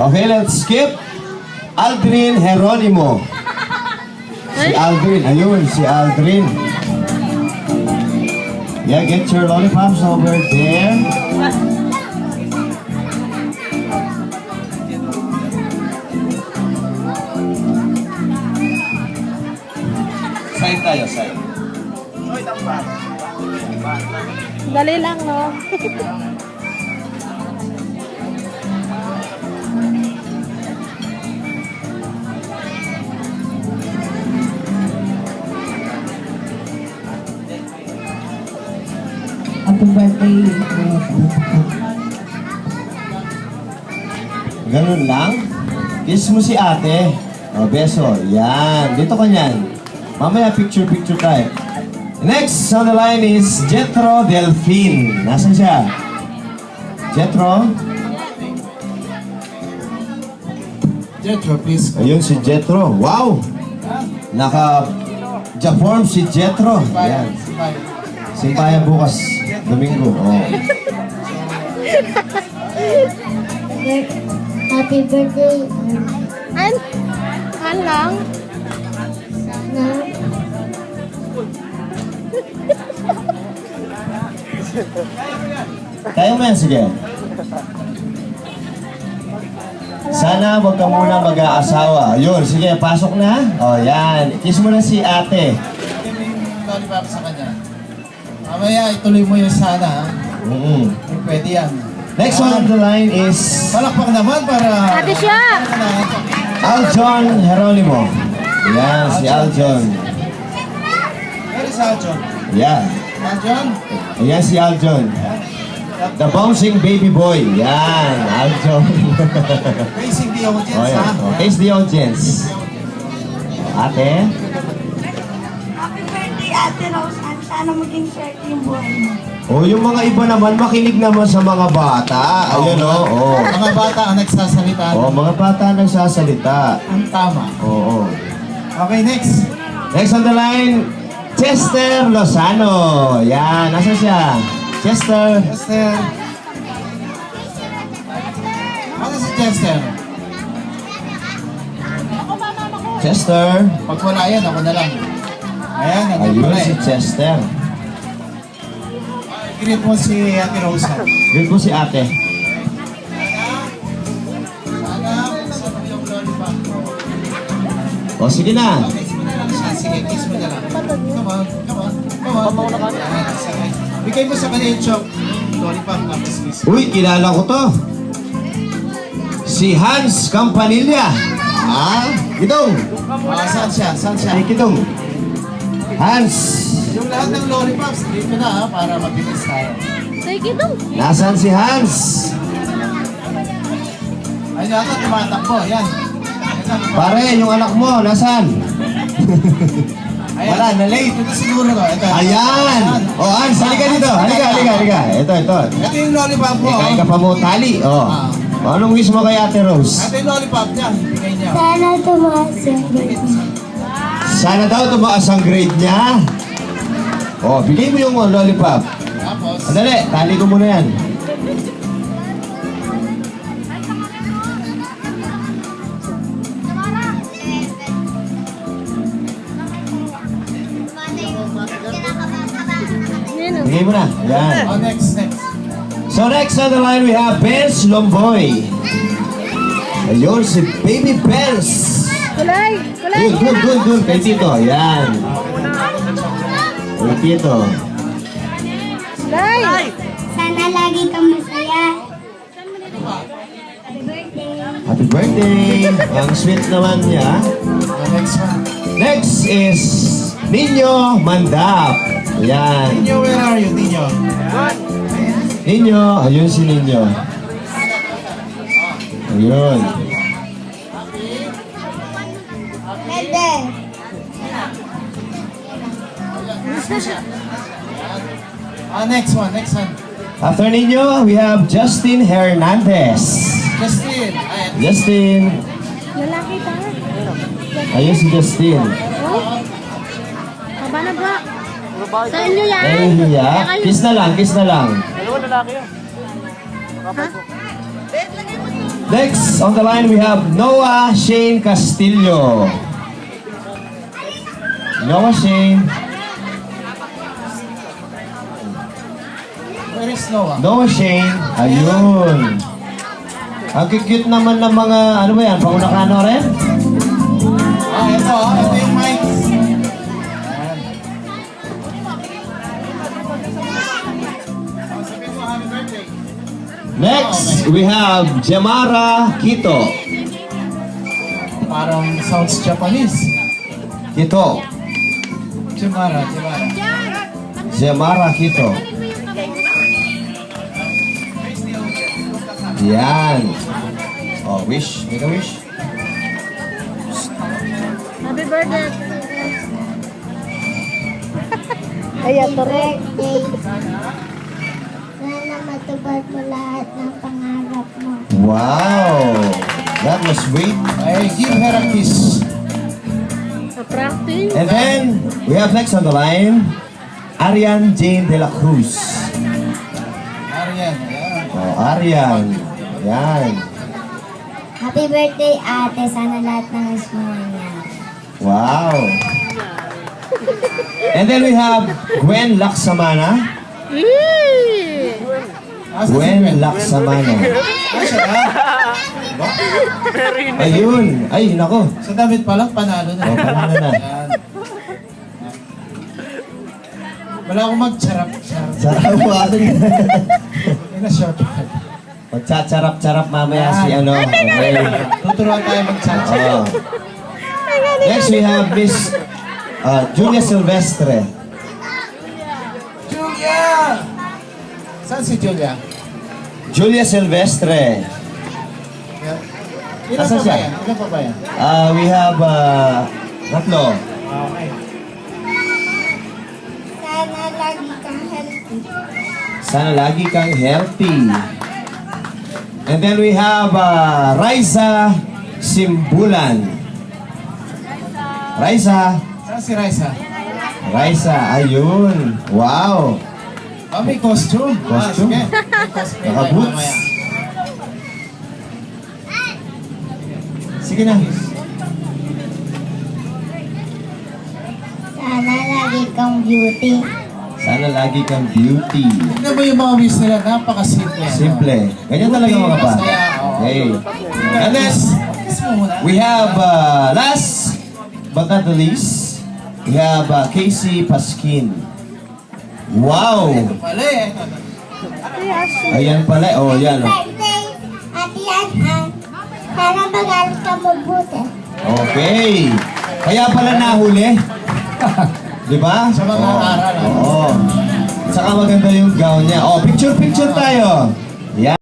Okay, let's skip. Aldrin Geronimo. Si Aldrin. Ayun, si Aldrin. Yeah, get your lollipops over there. Side tayo, side. Dali lang, no? Happy birthday. Ganun lang. Kiss mo si ate. O, beso. Yan. Dito ka niyan. Mamaya picture tayo. Next on the line is Jetro Delfin. Nasaan siya? Jetro? Jetro, please. Ayun si Jetro. Wow! Naka-jaform si Jetro. Yan. Simpayan bukas. Domingo. Oh. Happy birthday. An lang? Na, Kaya mo yan, sige. Sana wag ka muna mag-aasawa. Ayun, sige, pasok na. O, yan. Kiss mo na si ate. Bigyan mo yung lollipop sa kanya. Mamaya, ituloy mo yung sana, ha? Kung pwede yan. Next one on the line is Palakpak naman para... Ate siya! Aljon Geronimo. Yan, si Aljon. Where is Aljon? Yeah. Aljon? Ayan si Aljon. The bouncing baby boy. Yan, Aljon. Facing the audience, Oh, ha? yeah. Oh, face the audience. Ate? Happy birthday, Ate Rose. Sana maging swerte yung buhay mo. Oh, yung mga iba naman, makinig naman sa mga bata. Ayun, oh. Oh. Mga bata ang nagsasalita. Oh, mga bata nagsasalita. Ang tama. Oo. Okay, next. Next on the line, Chester Lozano. Yan, nasa siya? Chester. Chester. Ano si Chester? Chester. Pag wala yan, ako na lang. Ayan, nandun Ayun pala si eh. Chester. Greet mo si Ate Rosa. Yun po si ate. Sana, gusto mo yung lollipop ko. O, sige na. Kiss mo na lang siya. Sige, kiss mo na lang. Come on, come on, come on. Ayan, sige. Bigay mo sa kanya yung lollipop na kiss. Uy, kilala ko to. Si Hans Campanilla. Ah, Kitong. Saan siya? Saan siya? Si Kitong. Hans. Yung lahat ng lollipops, dito na ha, para mabilis tayo. Sige dong. Nasaan si Hans? Ayun yata, tumatakbo. Yan. Pare, yung anak mo, nasaan? Ayan. Wala, na-late. Ito siguro to. Ito. Ayan! O, Hans, halika dito. Halika. Ito. Ito yung lollipop mo. Ikain ka pa mo tali. O. Anong wish mo kay Ate Rose? Ito yung lollipop niya. Bigay niya. Sana tumaas yung birthday mo. Sana daw tumaas ang grade niya. O, bigay mo yung lollipop. Tapos, Andali, tali ko muna yan. Bigay mo na. Yan. oh, next. So next on the line we have Benz Lomboy. Ayun, si Baby Benz. Kulay! Kulay! Dun. Kay Tito. Yan. Kay Tito. Kulay! Sana lagi kang masaya. Happy birthday. Happy birthday. Ang sweet naman niya. Next one. Next is Nino Mandap. Yan. Ninyo, where are you, Ninyo? Nino. Ayun si Nino. Ayun. Birthday. Next one. After Nino, we have Justin Hernandez. Justin. Ayan. Justin. Lalaki ta. Ayun si Justin. Oh? Aba na ba? Sa inyo yan? Ay, hiya. Kiss na lang. Ha? Next on the line, we have Noah Shane Castillo. Noah Shane. Where is Noah? Noah Shane. Ayun. Ang cute naman ng mga, ano ba yan, Paunakano rin? Ito yung mic. Sabihin mo, happy birthday. Next, we have Jemara Quito. Parang sounds Japanese. Quito. Jemara. Jemara Quito. Yan. Oh, wish. Make a wish. Happy birthday. Ayan, tara. Sana matupad mo lahat ng pangarap mo. Wow. That was sweet. Ay, give her a kiss. Sa practice. And then, we have next on the line, Arian Jane de la Cruz. Arian, ayan. Oh, Arian. Yan. Happy birthday, ate. Sana lahat ng wish mo niya. Wow. And then we have Gwen Laksamana. Yee! Asa si Gwen Laksamana. Siya na. Ayun. Ay, nako. Sa damit pa lang, panalo na. Oh, panalo na. Ayan. Wala akong mag-charap. Sarap mo atin. Yun na short. Magtsacharap-charap mamaya si ano. Okay. Tuturuan tayo mag-charap. Oh. Next we have Miss Julia Silvestre. Julia! Saan si Julia? Julia Silvestre. Ilan Asan pa ba siya? yan? Ilan pa ba yan? We have tatlo. Okay. Sana lagi kang healthy. Sana lagi kang healthy. And then we have Raisa Simbulan. Raisa. Saan si Raisa? Raisa, ayun. Wow. Oh, may costume. Costume? Sige. May costume. Naka-boots. Mamaya. Sige na. Sana lagi kang beauty. Sana lagi kang beauty. Tignan mo yung mga wish nila. Napaka-simple. Simple. Ganyan talaga mga bata. Okay. And then, Kiss mo muna. we have last but not the least, we have Casey Paskin. Wow! Mali eh. Ayan pala. Oh, yan. Oh. Birthday, Ate Yan. Sana mag-aral ka mabuti. Okay. Kaya pala nahuli. Di ba? Sa mga aral, Oo. Saka maganda yung gown niya. Oh, picture tayo. Yan.